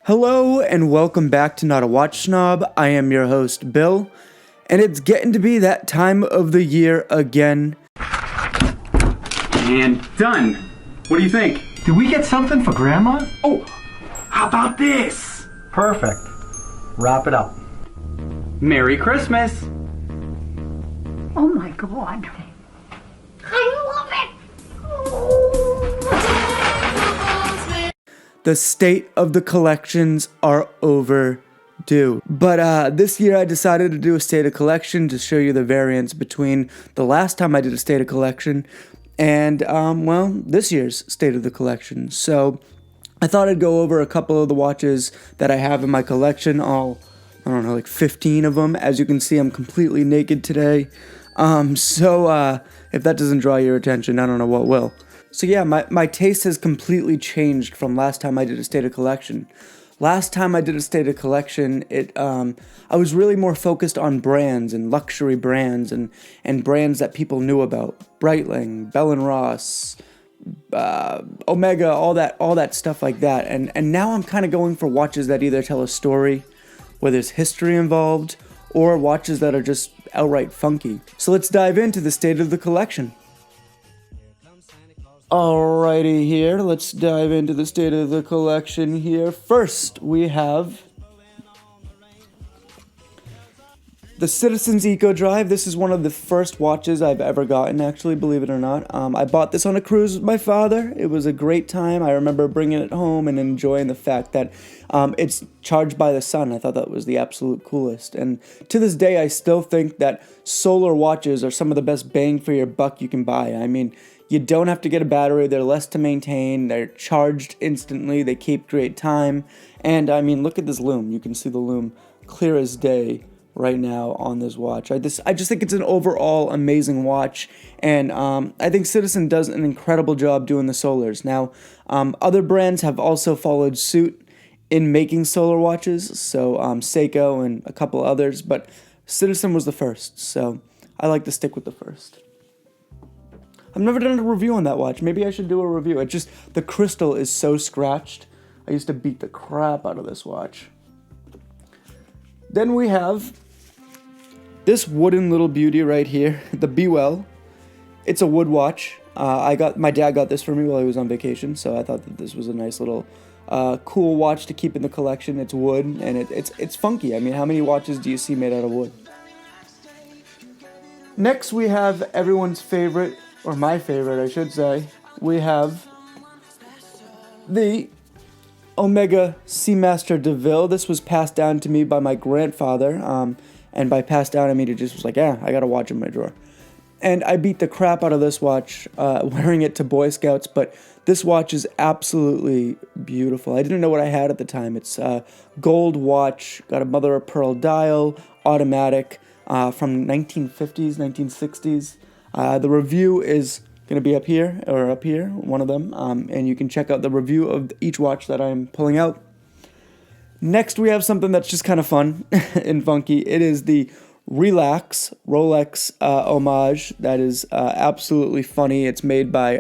Hello and welcome back to Not a Watch Snob. I am your host, Bill, and it's getting to be that time of the year again. And done. What do you think? Did we get something for Grandma? Oh, how about this? Perfect. Wrap it up. Merry Christmas. Oh my God. I love it. The state of the collections are overdue. But this year I decided to do a state of collection to show you the variance between the last time I did a state of collection and, this year's state of the collection. So I thought I'd go over a couple of the watches that I have in my collection, like 15 of them. As you can see, I'm completely naked today. If that doesn't draw your attention, I don't know what will. So yeah, my taste has completely changed from last time I did a state of collection. Last time I did a state of collection, I was really more focused on brands and luxury brands and brands that people knew about. Breitling, Bell & Ross, Omega, all that stuff like that. And now I'm kind of going for watches that either tell a story, where there's history involved, or watches that are just outright funky. So let's dive into the state of the collection. Alrighty here, let's dive into the state of the collection here. First, we have the Citizens Eco Drive. This is one of the first watches I've ever gotten, actually, believe it or not. I bought this on a cruise with my father. It was a great time. I remember bringing it home and enjoying the fact that it's charged by the sun. I thought that was the absolute coolest. And to this day, I still think that solar watches are some of the best bang for your buck you can buy. I mean, you don't have to get a battery, they're less to maintain, they're charged instantly, they keep great time, and I mean, look at this lume. You can see the lume clear as day right now on this watch. I just think it's an overall amazing watch, and I think Citizen does an incredible job doing the solars. Now, other brands have also followed suit in making solar watches, so Seiko and a couple others, but Citizen was the first, so I like to stick with the first. I've never done a review on that watch. Maybe I should do a review. The crystal is so scratched. I used to beat the crap out of this watch. Then we have this wooden little beauty right here, the Be Well. It's a wood watch. My dad got this for me while he was on vacation, so I thought that this was a nice little cool watch to keep in the collection. It's wood, and it's funky. I mean, how many watches do you see made out of wood? Next, we have everyone's favorite, or my favorite, I should say. We have the Omega Seamaster DeVille. This was passed down to me by my grandfather, and by passed down, I mean it just was like, I got a watch in my drawer. And I beat the crap out of this watch, wearing it to Boy Scouts, but this watch is absolutely beautiful. I didn't know what I had at the time. It's a gold watch, got a mother-of-pearl dial, automatic, from 1950s, 1960s. The review is going to be up here, one of them, and you can check out the review of each watch that I'm pulling out. Next, we have something that's just kind of fun and funky. It is the Relax Rolex homage. That is absolutely funny. It's made by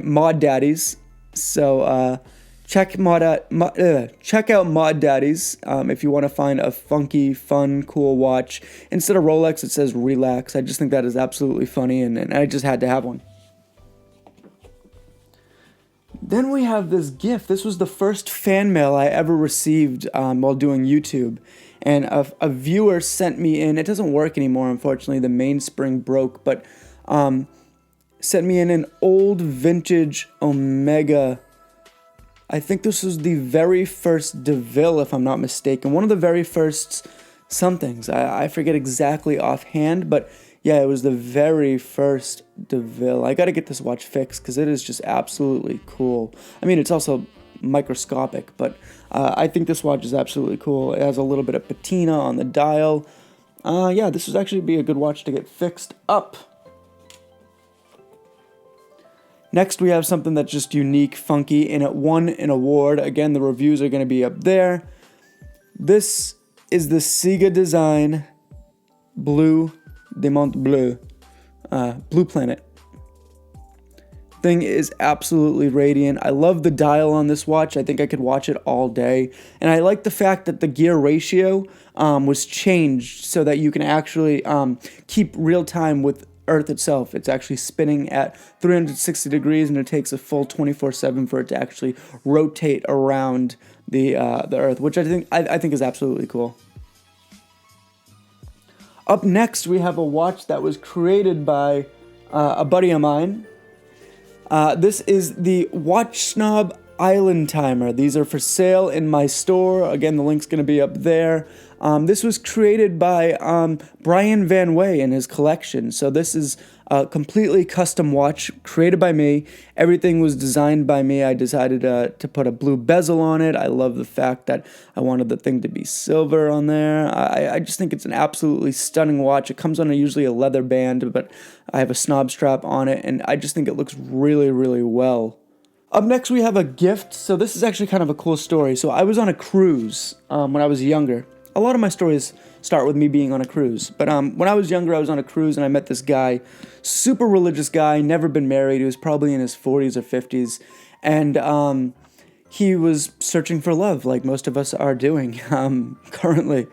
Mod Daddies. So check out Mod Daddies if you want to find a funky, fun, cool watch. Instead of Rolex, it says Relax. I just think that is absolutely funny, and I just had to have one. Then we have this gift. This was the first fan mail I ever received while doing YouTube. And a viewer sent me in, it doesn't work anymore, unfortunately, the mainspring broke, but sent me in an old vintage Omega. I think this was the very first DeVille, if I'm not mistaken. One of the very first somethings. I forget exactly offhand, but yeah, it was the very first DeVille. I got to get this watch fixed because it is just absolutely cool. I mean, it's also microscopic, but I think this watch is absolutely cool. It has a little bit of patina on the dial. This would actually be a good watch to get fixed up. Next, we have something that's just unique, funky, and it won an award. Again, the reviews are going to be up there. This is the Sega Design Blue Demont Bleu, Blue Planet. thing is absolutely radiant. I love the dial on this watch. I think I could watch it all day. And I like the fact that the gear ratio was changed so that you can actually keep real time with Earth itself. It's actually spinning at 360 degrees, and it takes a full 24/7 for it to actually rotate around the Earth, which I think is absolutely cool. Up next, we have a watch that was created by a buddy of mine. This is the Watch Snob Island Timer. These are for sale in my store. Again, the link's going to be up there. This was created by Brian Van Way in his collection. So this is a completely custom watch created by me. Everything was designed by me. I decided to put a blue bezel on it. I love the fact that I wanted the thing to be silver on there. I just think it's an absolutely stunning watch. It comes on usually a leather band, but I have a snob strap on it, and I just think it looks really, really well. Up next, we have a gift. So this is actually kind of a cool story. So I was on a cruise when I was younger. A lot of my stories start with me being on a cruise. But when I was younger, I was on a cruise and I met this guy, super religious guy, never been married. He was probably in his 40s or 50s. And he was searching for love, like most of us are doing currently.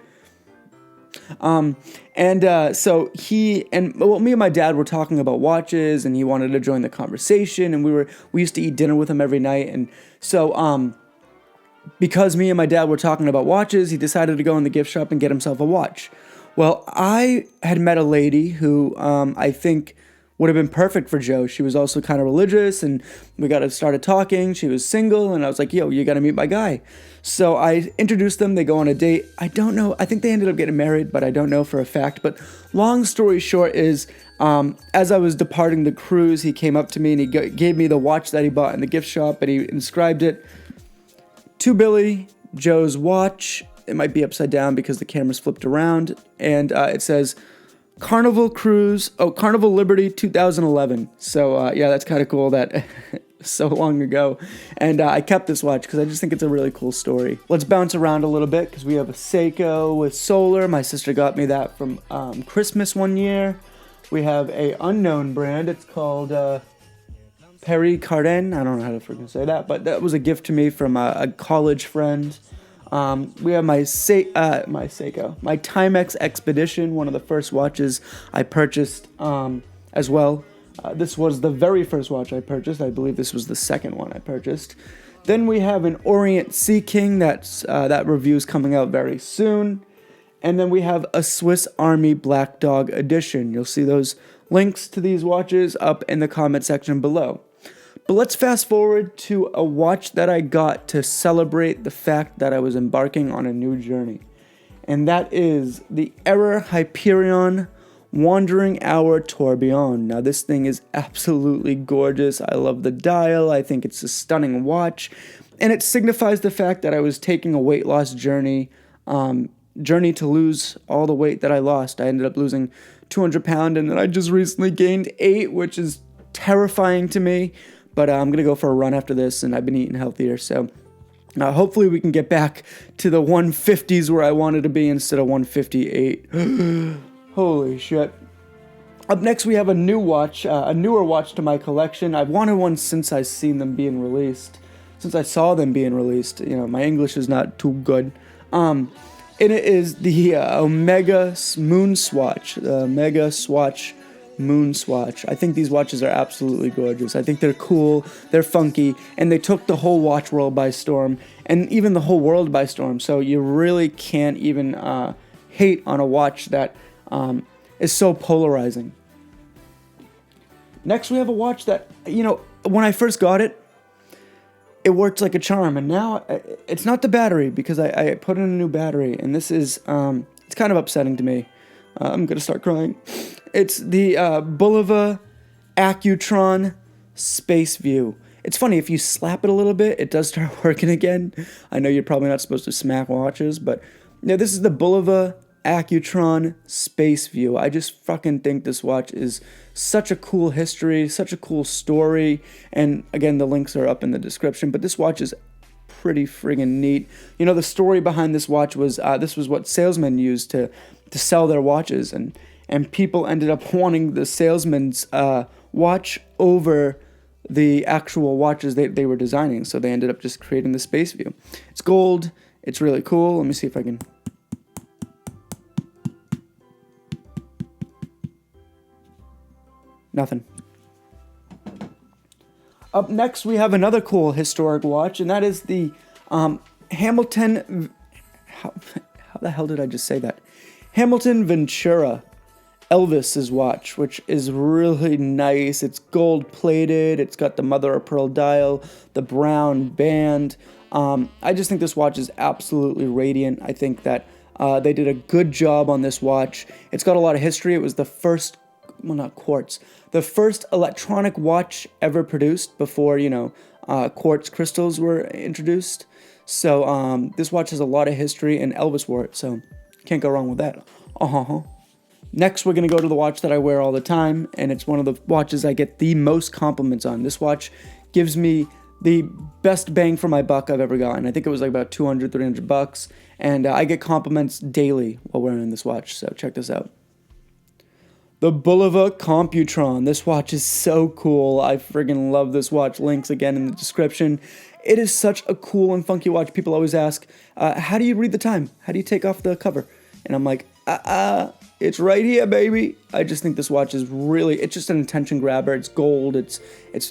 So me and my dad were talking about watches, and he wanted to join the conversation, and we used to eat dinner with him every night. And so because me and my dad were talking about watches, he decided to go in the gift shop and get himself a watch. Well, I had met a lady who I think would have been perfect for Joe. She was also kind of religious, and we started talking. She was single, and I was like, yo, you got to meet my guy. So I introduced them. They go on a date. I don't know. I think they ended up getting married, but I don't know for a fact. But long story short is, as I was departing the cruise, he came up to me and he gave me the watch that he bought in the gift shop, and he inscribed it to Billy, Joe's watch. It might be upside down because the camera's flipped around. And it says, Carnival Liberty 2011. So yeah, that's kind of cool that so long ago. And I kept this watch because I just think it's a really cool story. Let's bounce around a little bit because we have a Seiko with solar. My sister got me that from Christmas one year. We have a unknown brand. It's called Perry Cardin. I don't know how to freaking say that, but that was a gift to me from a college friend. We have my Seiko, my Timex Expedition, one of the first watches I purchased as well. This was the very first watch I purchased. I believe this was the second one I purchased. Then we have an Orient Sea King that review's coming out very soon. And then we have a Swiss Army Black Dog Edition. You'll see those links to these watches up in the comment section below. But let's fast forward to a watch that I got to celebrate the fact that I was embarking on a new journey. And that is the Error Hyperion Wandering Hour Tourbillon. Now this thing is absolutely gorgeous. I love the dial. I think it's a stunning watch. And it signifies the fact that I was taking a weight loss journey to lose all the weight that I lost. I ended up losing 200 pounds, and then I just recently gained 8, which is terrifying to me. But I'm going to go for a run after this, and I've been eating healthier. So hopefully we can get back to the 150s where I wanted to be instead of 158. Holy shit. Up next, we have a newer watch to my collection. I've wanted one since I saw them being released. You know, my English is not too good. And it is the Omega Moon Swatch. The Omega Swatch Moon Swatch. I think these watches are absolutely gorgeous. I think they're cool, they're funky, and they took the whole watch world by storm, and even the whole world by storm. So you really can't even hate on a watch that is so polarizing. Next, we have a watch that, you know, when I first got it, it worked like a charm, and now it's not the battery, because I put in a new battery, and this is, it's kind of upsetting to me. I'm gonna start crying. It's the Bulova Accutron Space View. It's funny, if you slap it a little bit, it does start working again. I know you're probably not supposed to smack watches, but yeah, this is the Bulova Accutron Space View. I just fucking think this watch is such a cool history, such a cool story, and again, the links are up in the description, but this watch is pretty friggin' neat. You know, the story behind this watch was, this was what salesmen used to sell their watches, and people ended up wanting the salesman's watch over the actual watches they were designing, so they ended up just creating the space view. It's gold. It's really cool. Let me see if I can... Nothing. Up next, we have another cool historic watch, and that is the Hamilton... How the hell did I just say that? Hamilton Ventura Elvis's watch, which is really nice. It's gold plated. It's got the mother of pearl dial, the brown band. I just think this watch is absolutely radiant. I think that they did a good job on this watch. It's got a lot of history. It was the first, well, not quartz, the first electronic watch ever produced before, quartz crystals were introduced. So this watch has a lot of history, and Elvis wore it, so can't go wrong with that. Next, we're going to go to the watch that I wear all the time, and it's one of the watches I get the most compliments on. This watch gives me the best bang for my buck I've ever gotten. I think it was like about $200, $300, and I get compliments daily while wearing this watch, so check this out. The Bulova Computron. This watch is so cool. I friggin' love this watch. Links again in the description. It is such a cool and funky watch. People always ask, how do you read the time? How do you take off the cover? And I'm like, it's right here, baby. I just think this watch is really, it's just an attention grabber. It's gold, it's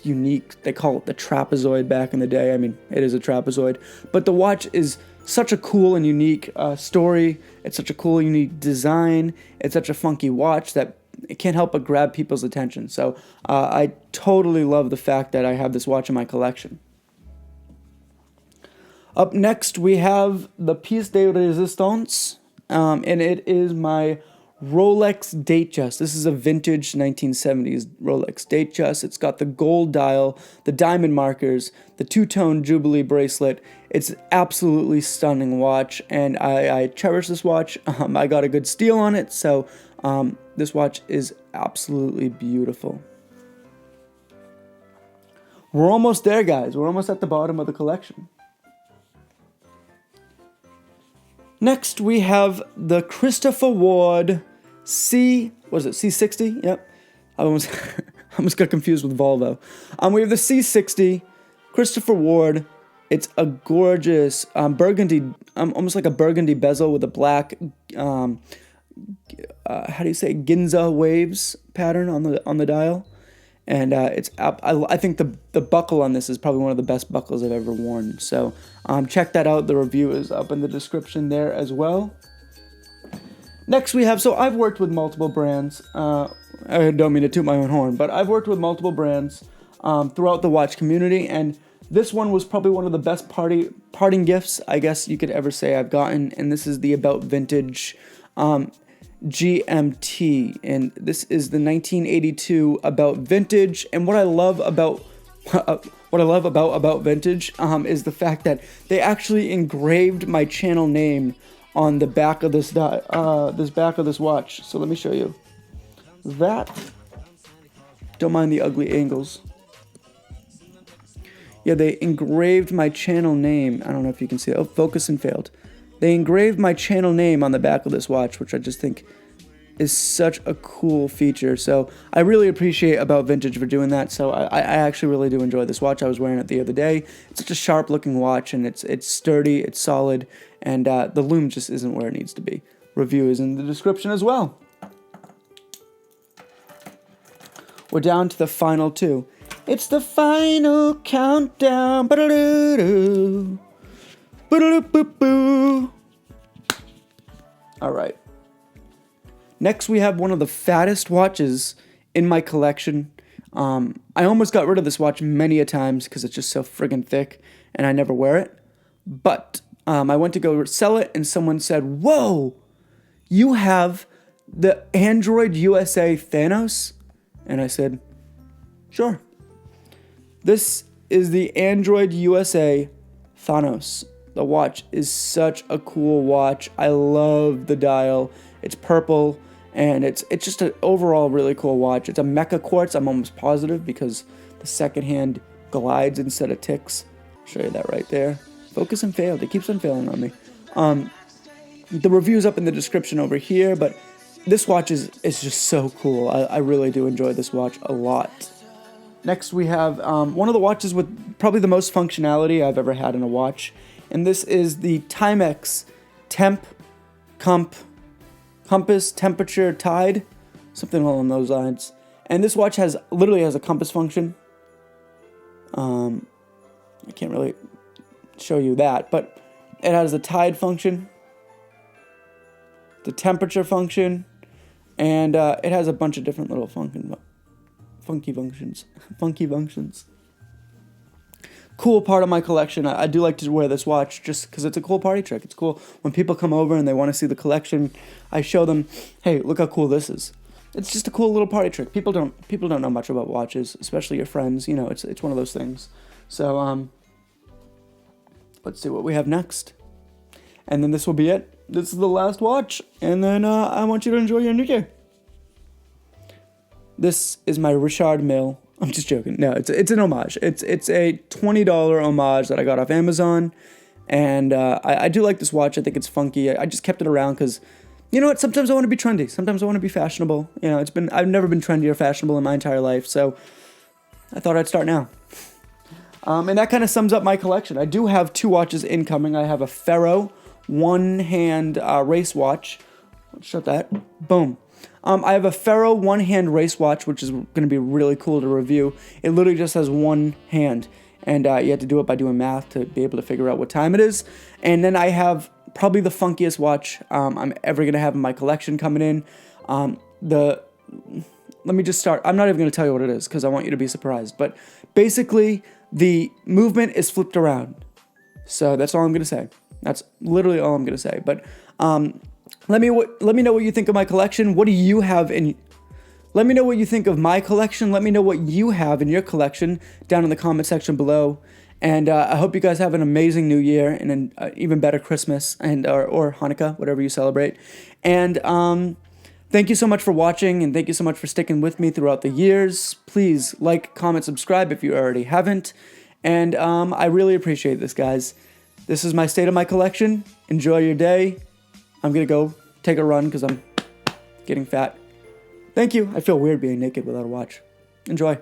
unique. They call it the trapezoid back in the day. I mean, it is a trapezoid. But the watch is such a cool and unique story. It's such a cool, unique design. It's such a funky watch that it can't help but grab people's attention. So I totally love the fact that I have this watch in my collection. Up next, we have the piece de resistance, and it is my Rolex Datejust. This is a vintage 1970s Rolex Datejust. It's got the gold dial, the diamond markers, the two-tone Jubilee bracelet. It's absolutely stunning watch, and I cherish this watch. I got a good steal on it, so this watch is absolutely beautiful. We're almost there, guys. We're almost at the bottom of the collection. Next, we have the Christopher Ward C60? Yep. I almost got confused with Volvo. We have the C60 Christopher Ward. It's a gorgeous burgundy, almost like a burgundy bezel with a black, Ginza waves pattern on the dial. And I think the buckle on this is probably one of the best buckles I've ever worn. So check that out. The review is up in the description there as well. Next we have, so I've worked with multiple brands. I don't mean to toot my own horn, but I've worked with multiple brands throughout the watch community. And this one was probably one of the best parting gifts, I guess you could ever say I've gotten. And this is the About Vintage GMT, and this is the 1982 About Vintage. And what I love about About Vintage is the fact that they actually engraved my channel name on the back of this back of this watch. So let me show you that. Don't mind the ugly angles. Yeah, they engraved my channel name. I don't know if you can see it. Oh, focus and failed. They engraved my channel name on the back of this watch, which I just think is such a cool feature. So I really appreciate About Vintage for doing that. So I actually really do enjoy this watch. I was wearing it the other day. It's such a sharp looking watch, and it's sturdy, it's solid, and the lume just isn't where it needs to be. Review is in the description as well. We're down to the final two. It's the final countdown. Ba-da-doo-doo. All right. Next, we have one of the fattest watches in my collection. I almost got rid of this watch many a times because it's just so friggin' thick and I never wear it. But I went to go sell it and someone said, "Whoa, you have the Android USA Thanos?" And I said, "Sure." This is the Android USA Thanos. The watch is such a cool watch. I love the dial. It's purple, and it's just an overall really cool watch. It's a mecha quartz, I'm almost positive, because the second hand glides instead of ticks. I'll show you that right there. Focus and failed. It keeps on failing on me. The review's up in the description over here, but this watch is just so cool. I really do enjoy this watch a lot. Next we have one of the watches with probably the most functionality I've ever had in a watch. And this is the Timex Compass Temperature Tide. Something along those lines. And this watch literally has a compass function. I can't really show you that, but it has the tide function, the temperature function, and it has a bunch of different little funky functions. Cool part of my collection. I do like to wear this watch just because it's a cool party trick. It's cool when people come over and they want to see the collection. I show them, hey, look how cool this is. It's just a cool little party trick. People don't know much about watches, especially your friends. You know, it's one of those things. So let's see what we have next, and then this will be it. This is the last watch, and then I want you to enjoy your new year. This is my Richard Mille. I'm just joking. No, it's an homage. It's a $20 homage that I got off Amazon, and I do like this watch. I think it's funky. I just kept it around because, you know what? Sometimes I want to be trendy. Sometimes I want to be fashionable. You know, I've never been trendy or fashionable in my entire life, so I thought I'd start now. And that kind of sums up my collection. I do have 2 watches incoming. I have a Ferro one-hand race watch. Let's shut that. Boom. I have a Ferro one-hand race watch, which is going to be really cool to review. It literally just has one hand, and you have to do it by doing math to be able to figure out what time it is. And then I have probably the funkiest watch I'm ever going to have in my collection coming in. Let me just start. I'm not even going to tell you what it is because I want you to be surprised. But basically, the movement is flipped around. So that's all I'm going to say. That's literally all I'm going to say. But let me know what you think of my collection. What do you have in... Let me know what you think of my collection. Let me know what you have in your collection down in the comment section below. And I hope you guys have an amazing New Year and an even better Christmas and or Hanukkah, whatever you celebrate. And thank you so much for watching, and thank you so much for sticking with me throughout the years. Please like, comment, subscribe if you already haven't. And I really appreciate this, guys. This is my state of my collection. Enjoy your day. I'm going to go take a run because I'm getting fat. Thank you. I feel weird being naked without a watch. Enjoy.